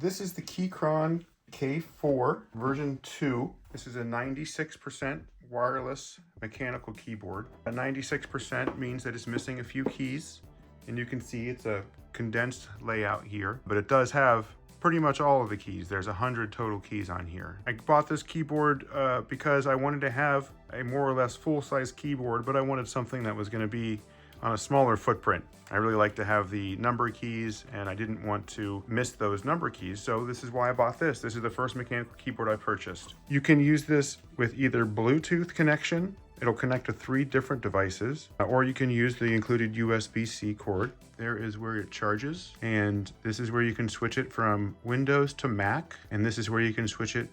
This is the Keychron K4 version 2. This is a 96% wireless mechanical keyboard. A 96% means that it's missing a few keys, and you can see it's a condensed layout here, but it does have pretty much all of the keys. There's 100 total keys on here. I bought this keyboard because I wanted to have a more or less full-size keyboard, but I wanted something that was going to be on a smaller footprint. I really like to have the number keys, and I didn't want to miss those number keys, so this is why I bought this. This is the first mechanical keyboard I purchased. You can use this with either Bluetooth connection, it'll connect to 3 different devices, or you can use the included USB-C cord. There is where it charges, and this is where you can switch it from Windows to Mac, and this is where you can switch it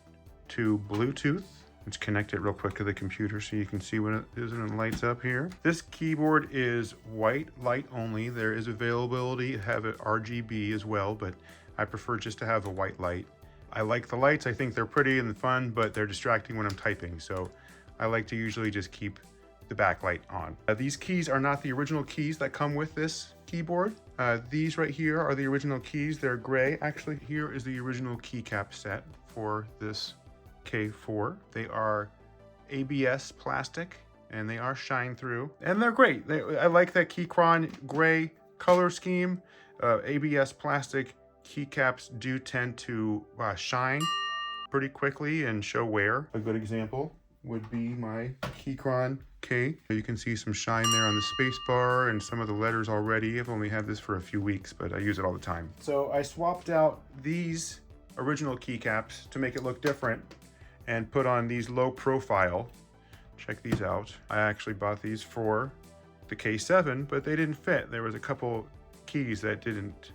to Bluetooth. Let's connect it real quick to the computer so you can see when it is and it lights up here. This keyboard is white light only. There is availability to have it RGB as well, but I prefer just to have a white light. I like the lights. I think they're pretty and fun, but they're distracting when I'm typing, so I like to usually just keep the backlight on. These keys are not the original keys that come with this keyboard. These right here are the original keys. They're gray. Actually, here is the original keycap set for this K4. They are ABS plastic and they are shine through, and they're great. I like that Keychron gray color scheme. ABS plastic keycaps do tend to shine pretty quickly and show wear. A good example would be my Keychron K. You can see some shine there on the space bar and some of the letters already. I've only had this for a few weeks, but I use it all the time. So I swapped out these original keycaps to make it look different and put on these low profile. Check these out. I actually bought these for the K7, but they didn't fit. There was a couple keys that didn't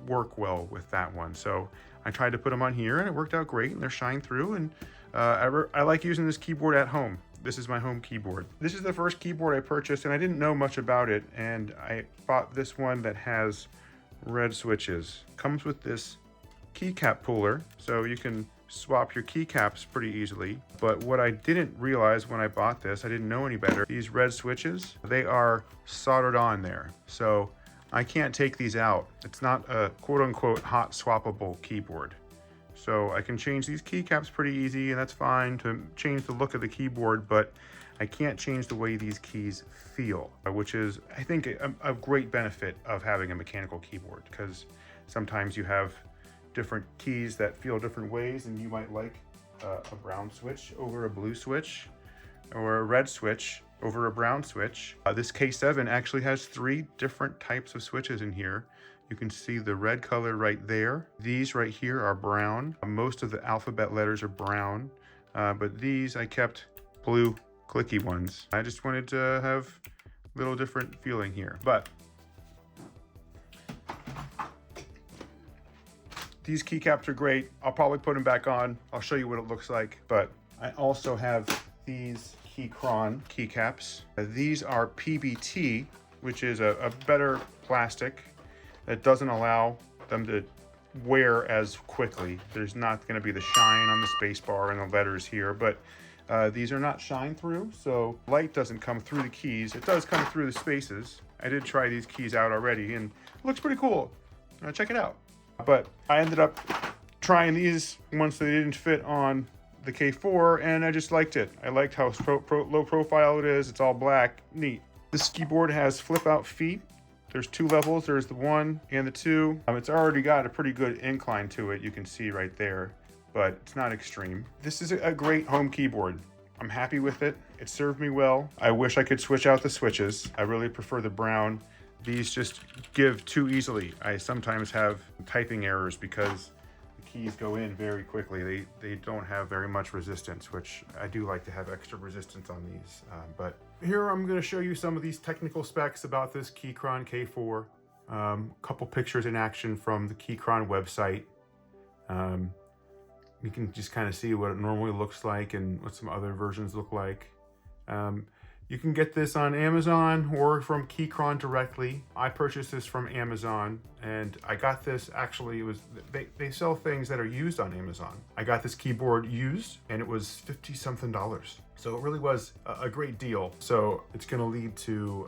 work well with that one. So I tried to put them on here and it worked out great, and they're shine through, and I like using this keyboard at home. This is my home keyboard. This is the first keyboard I purchased, and I didn't know much about it, and I bought this one that has red switches. Comes with this keycap puller, so you can swap your keycaps pretty easily. But what I didn't realize when I bought this, I didn't know any better, these red switches, they are soldered on there. So I can't take these out. It's not a quote-unquote hot swappable keyboard. So I can change these keycaps pretty easy, and that's fine to change the look of the keyboard, but I can't change the way these keys feel, which is, I think, a great benefit of having a mechanical keyboard, because sometimes you have different keys that feel different ways, and you might like a brown switch over a blue switch, or a red switch over a brown switch. This K7 actually has 3 different types of switches in here. You can see the red color right there. These right here are brown. Most of the alphabet letters are brown, but these I kept blue clicky ones. I just wanted to have a little different feeling here. But these keycaps are great. I'll probably put them back on. I'll show you what it looks like. But I also have these Keychron keycaps. These are PBT, which is a better plastic that doesn't allow them to wear as quickly. There's not going to be the shine on the space bar and the letters here, but these are not shine through, so light doesn't come through the keys. It does come through the spaces. I did try these keys out already, and it looks pretty cool. Check it out. But I ended up trying these once they didn't fit on the K4, and I just liked it. I liked how low profile it is. It's all black, neat. This keyboard has flip out feet. There's 2 levels. There's the 1 and the 2. It's already got a pretty good incline to it. You can see right there, but it's not extreme. This is a great home keyboard. I'm happy with it. It served me well. I wish I could switch out the switches. I really prefer the brown. These just give too easily. I sometimes have typing errors because the keys go in very quickly. They don't have very much resistance, which I do like to have extra resistance on these. But here I'm going to show you some of these technical specs about this Keychron K4. Couple pictures in action from the Keychron website. You can just kind of see what it normally looks like and what some other versions look like. You can get this on Amazon or from Keychron directly. I purchased this from Amazon, and I got this, actually, it was, they sell things that are used on Amazon. I got this keyboard used, and it was 50 something dollars. So it really was a great deal. So it's gonna lead to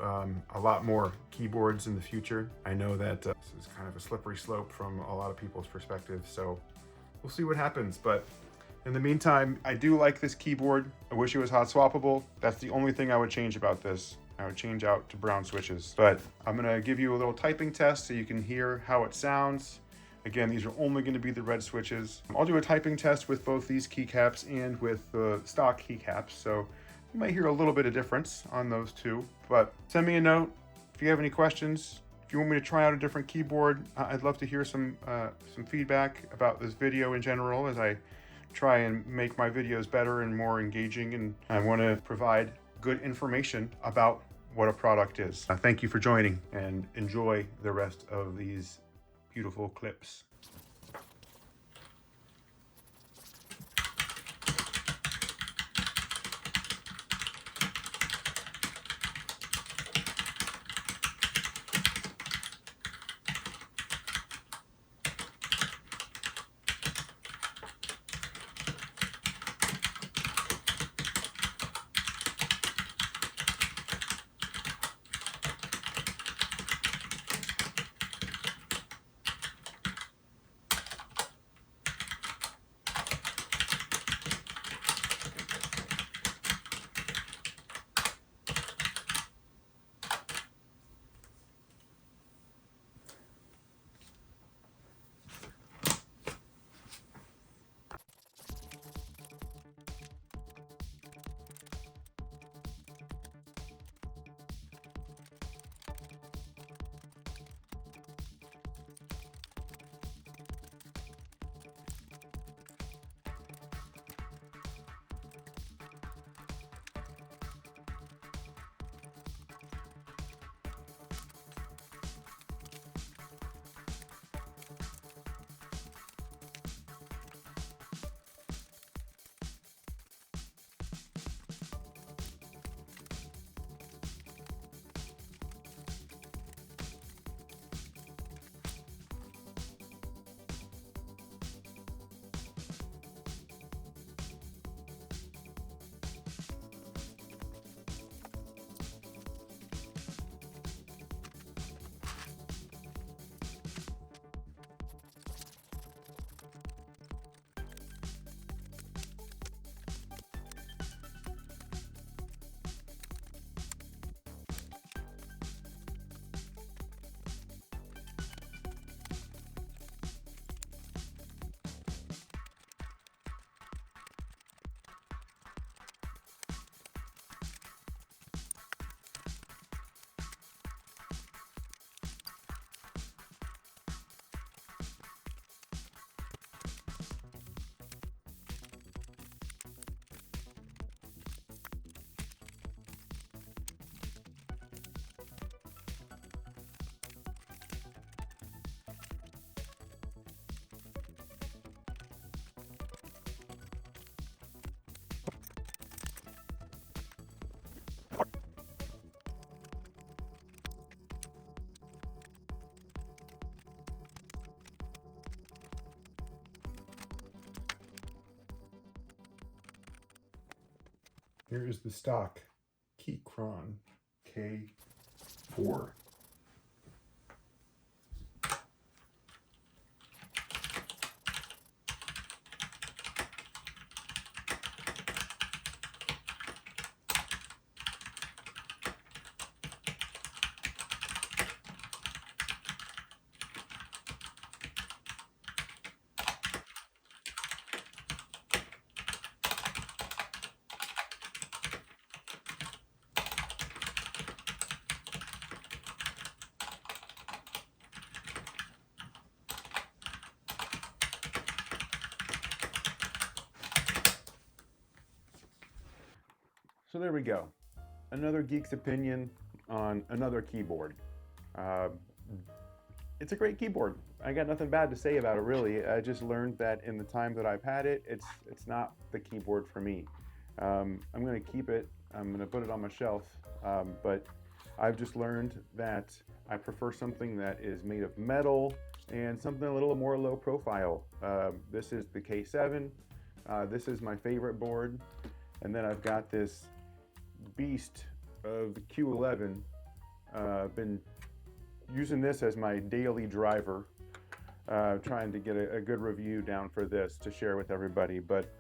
a lot more keyboards in the future. I know that this is kind of a slippery slope from a lot of people's perspective, so we'll see what happens. But in the meantime, I do like this keyboard. I wish it was hot swappable. That's the only thing I would change about this. I would change out to brown switches. But I'm gonna give you a little typing test so you can hear how it sounds. Again, these are only gonna be the red switches. I'll do a typing test with both these keycaps and with the stock keycaps. So you might hear a little bit of difference on those two. But send me a note if you have any questions. If you want me to try out a different keyboard, I'd love to hear some feedback about this video in general, as I try and make my videos better and more engaging, and I want to provide good information about what a product is. Thank you for joining, and enjoy the rest of these beautiful clips. Here is the stock Keychron K4. So there we go. Another geek's opinion on another keyboard. It's a great keyboard. I got nothing bad to say about it, really. I just learned that in the time that I've had it, it's not the keyboard for me. I'm going to keep it I'm gonna put it on my shelf, but I've just learned that I prefer something that is made of metal and something a little more low profile. This is the K7. This is my favorite board. And then I've got this beast of the Q11. I've been using this as my daily driver, trying to get a good review down for this to share with everybody. But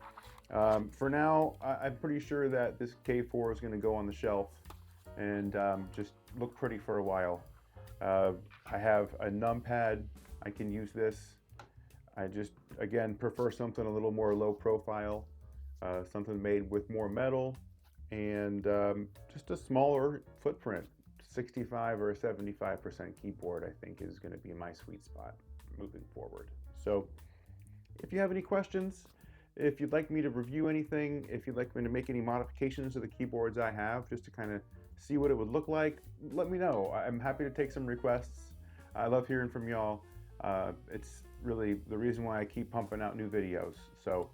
for now, I'm pretty sure that this K4 is going to go on the shelf and just look pretty for a while. I have a numpad. I can use this. I just, again, prefer something a little more low profile, something made with more metal and just a smaller footprint. 65 or 75% keyboard, I think, is going to be my sweet spot moving forward. So if you have any questions, if you'd like me to review anything, if you'd like me to make any modifications to the keyboards I have just to kind of see what it would look like, let me know. I'm happy to take some requests. I love hearing from y'all. It's really the reason why I keep pumping out new videos. So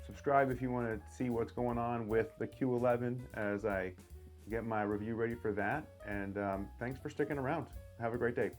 subscribe if you want to see what's going on with the Q11 as I get my review ready for that. And thanks for sticking around. Have a great day.